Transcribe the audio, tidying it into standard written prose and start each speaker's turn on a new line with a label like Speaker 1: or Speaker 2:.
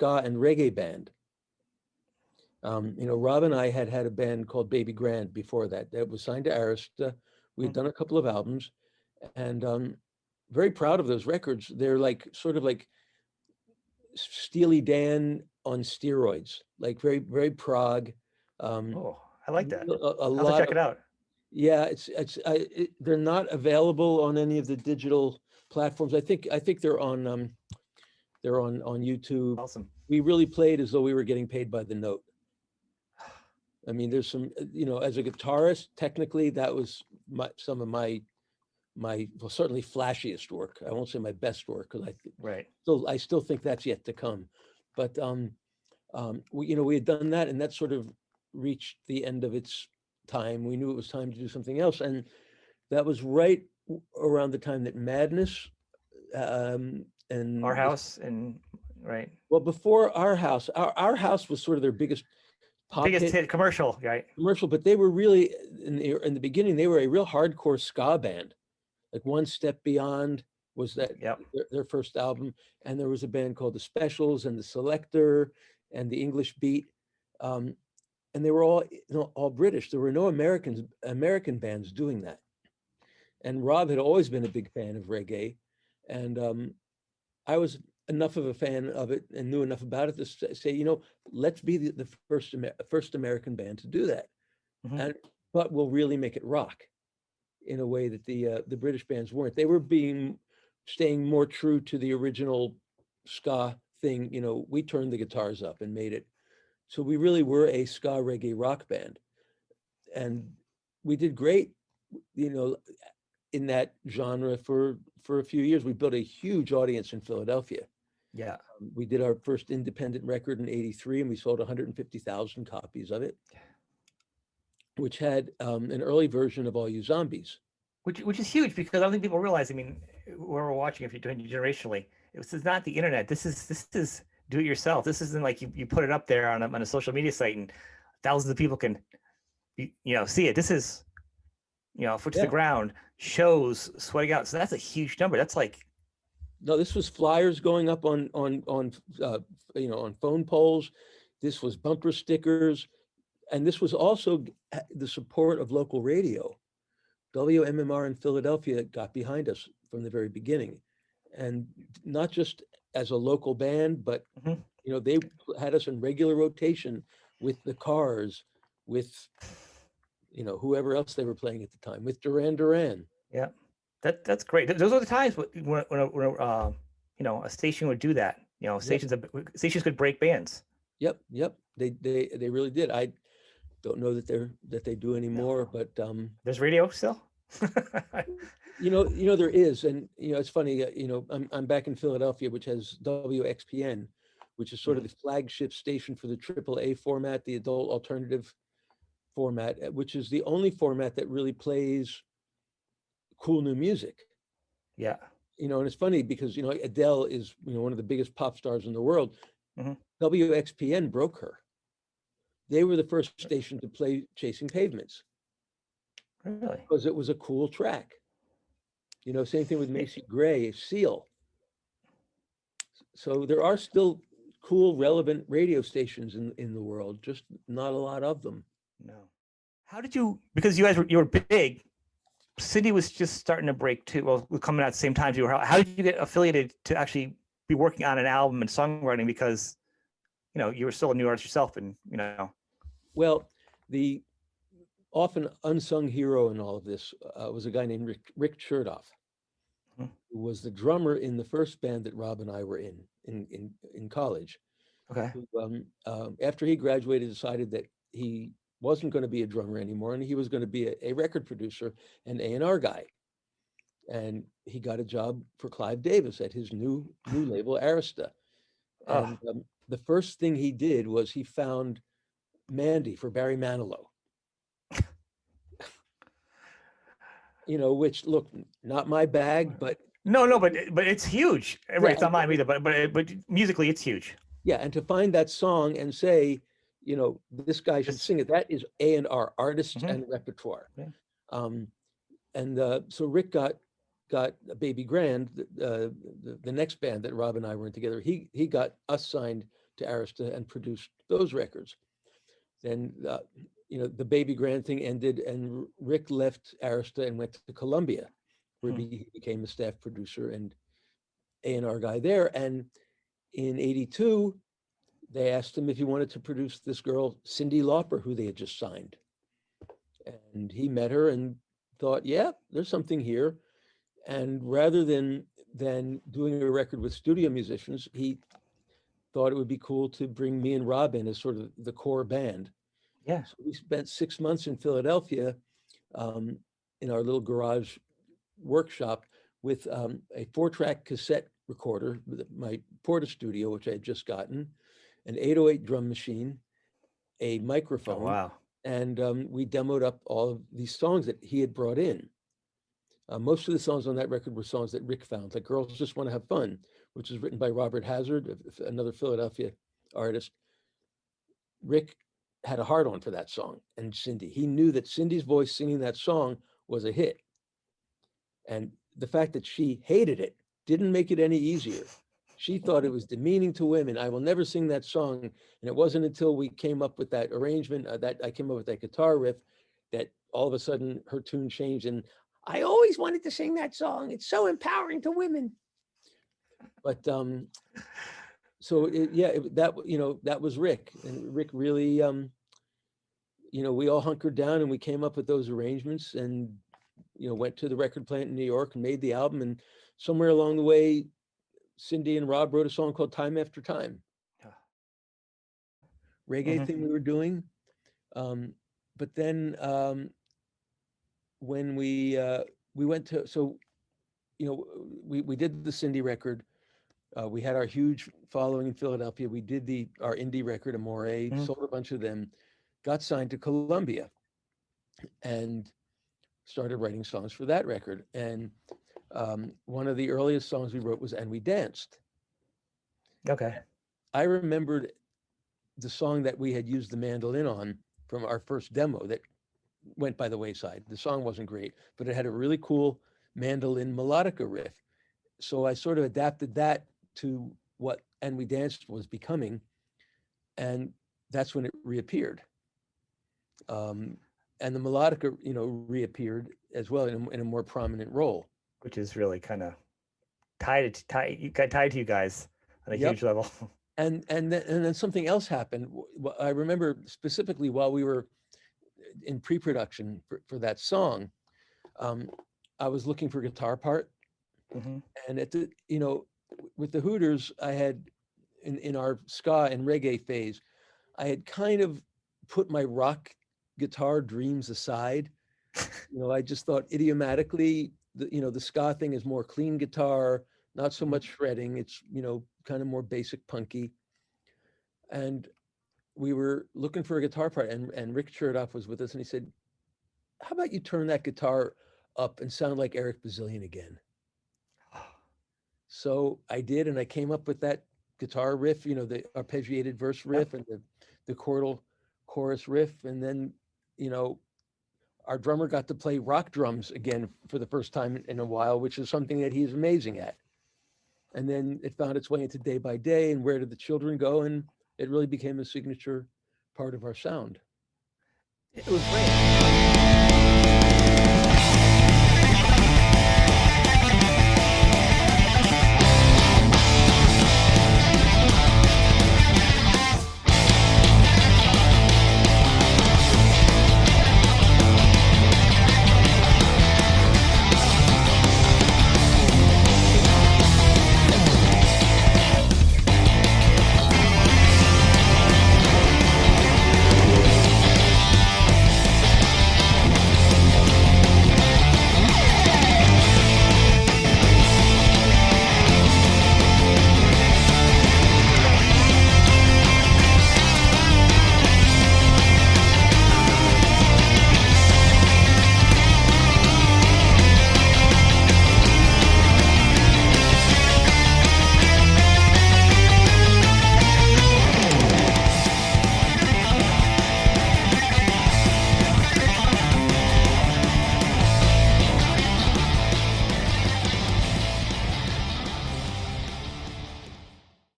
Speaker 1: ska and reggae band. Rob and I had a band called Baby Grand before that. That was signed to Arista. We'd done a couple of albums, and very proud of those records. They're like sort of like Steely Dan on steroids, like very, very prog.
Speaker 2: Oh, I like that.
Speaker 1: A
Speaker 2: I'll have to
Speaker 1: lot
Speaker 2: check
Speaker 1: of,
Speaker 2: it out.
Speaker 1: yeah, they're not available on any of the digital platforms. I think they're on YouTube.
Speaker 2: Awesome.
Speaker 1: We really played as though we were getting paid by the note. I mean, there's some, as a guitarist, technically that was some of my well, certainly flashiest work. I won't say my best work because
Speaker 2: Right.
Speaker 1: I still think that's yet to come. But we had done that, and that sort of reached the end of its time. We knew it was time to do something else, and that was right around the time that Madness and
Speaker 2: Our house and right.
Speaker 1: well, before Our House, our House was sort of their biggest pop
Speaker 2: Biggest
Speaker 1: hit
Speaker 2: hit commercial, right?
Speaker 1: commercial, but they were really in the beginning they were a real hardcore ska band. Like One Step Beyond was that
Speaker 2: Yep.
Speaker 1: their first album, and there was a band called the Specials and the Selector and the English Beat, and they were all British. There were no American bands doing that. And Rob had always been a big fan of reggae, and I was enough of a fan of it and knew enough about it to say, let's be the first American band to do that, but we'll really make it rock in a way that the British bands weren't. They were staying more true to the original ska thing. We turned the guitars up and made it. So we really were a ska reggae rock band. And we did great, in that genre for a few years. We built a huge audience in Philadelphia.
Speaker 2: Yeah.
Speaker 1: We did our first independent record in '83, and we sold 150,000 copies of it, which had an early version of All You Zombies.
Speaker 2: Which is huge because I don't think people realize. I mean, where we're watching, if you're doing it generationally, this is not the internet. This is do it yourself. This isn't like you put it up there on a social media site and thousands of people can see it. This is foot to the ground, shows, sweating out. So that's a huge number. That's like
Speaker 1: no, this was flyers going up on phone poles. This was bumper stickers, and this was also the support of local radio. WMMR in Philadelphia got behind us from the very beginning, and not just as a local band, but they had us in regular rotation with the Cars, with whoever else they were playing at the time, with Duran Duran.
Speaker 2: Yeah, that's great. Those are the times when a station would do that. Stations could break bands.
Speaker 1: Yep, they really did. I don't know that they do anymore, but
Speaker 2: there's radio still.
Speaker 1: there is, and it's funny. I'm back in Philadelphia, which has WXPN, which is sort of the flagship station for the AAA format, the adult alternative format, which is the only format that really plays cool new music.
Speaker 2: Yeah.
Speaker 1: And it's funny because Adele is one of the biggest pop stars in the world. WXPN broke her. They were the first station to play Chasing Pavements.
Speaker 2: Really?
Speaker 1: Because it was a cool track. Same thing with Macy Gray, Seal. So there are still cool, relevant radio stations in the world, just not a lot of them.
Speaker 2: No. How did you, because you were big, Cyndi was just starting to break too. Well, coming out at the same time. How did you get affiliated to actually be working on an album and songwriting? Because, you were still a new artist yourself and,
Speaker 1: Well, the often unsung hero in all of this was a guy named Rick Chertoff, who was the drummer in the first band that Rob and I were in college.
Speaker 2: Okay.
Speaker 1: Who, after he graduated, decided that he wasn't going to be a drummer anymore, and he was going to be a record producer and A&R guy. And he got a job for Clive Davis at his new label, Arista. And the first thing he did was he found Mandy for Barry Manilow. Which, look, not my bag, but
Speaker 2: but it's huge. Right, it's not mine either, but musically it's huge.
Speaker 1: Yeah, and to find that song and say, this guy should sing it, that is A&R, artist and repertoire.
Speaker 2: Yeah.
Speaker 1: So Rick got Baby Grand, the next band that Rob and I were in together. He got us signed to Arista and produced those records. Then, the Baby Grand thing ended, and Rick left Arista and went to Columbia, where he became a staff producer and A&R guy there. And in '82, they asked him if he wanted to produce this girl, Cyndi Lauper, who they had just signed. And he met her and thought, yeah, there's something here. And rather than doing a record with studio musicians, he thought it would be cool to bring me and Rob in as sort of the core band.
Speaker 2: Yeah.
Speaker 1: So we spent 6 months in Philadelphia, in our little garage workshop with a 4-track cassette recorder, with my Porta Studio, which I had just gotten, an 808 drum machine, a
Speaker 2: Oh,
Speaker 1: microphone,
Speaker 2: wow.
Speaker 1: and we demoed up all of these songs that he had brought in. Most of the songs on that record were songs that Rick found, like Girls Just Want to Have Fun, which was written by Robert Hazard, another Philadelphia artist. Rick had a hard on for that song and Cyndi. He knew that Cindy's voice singing that song was a hit. And the fact that she hated it didn't make it any easier. She thought it was demeaning to women. I will never sing that song. And it wasn't until we came up with that arrangement, that I came up with that guitar riff, that all of a sudden her tune changed. And I always wanted to sing that song. It's so empowering to women. But so that was Rick. And Rick really, we all hunkered down and we came up with those arrangements and, went to the record plant in New York and made the album. And somewhere along the way, Cyndi and Rob wrote a song called Time After Time. Reggae thing we were doing. But then when we went to, we did the Cyndi record. We had our huge following in Philadelphia. We did our indie record, Amore, sold a bunch of them, got signed to Columbia, and started writing songs for that record. And one of the earliest songs we wrote was And We Danced.
Speaker 2: Okay.
Speaker 1: I remembered the song that we had used the mandolin on from our first demo that went by the wayside. The song wasn't great, but it had a really cool mandolin melodica riff. So I sort of adapted that to what And We Danced was becoming. And that's when it reappeared. And the melodica, reappeared as well in a more prominent role.
Speaker 2: Which is really kind of tied to you guys on a huge level.
Speaker 1: And then something else happened. I remember specifically while we were in pre-production for that song, I was looking for a guitar part. And with the Hooters, I had in our ska and reggae phase, I had kind of put my rock guitar dreams aside. I just thought idiomatically, the ska thing is more clean guitar, not so much shredding. It's, kind of more basic punky. And we were looking for a guitar part, and Rick Chertoff was with us, and he said, how about you turn that guitar up and sound like Eric Bazilian again? So I did, and I came up with that guitar riff, the arpeggiated verse riff and the chordal chorus riff. And then, our drummer got to play rock drums again for the first time in a while, which is something that he's amazing at. And then it found its way into Day by Day and Where Did the Children Go? And it really became a signature part of our sound.
Speaker 2: It was great.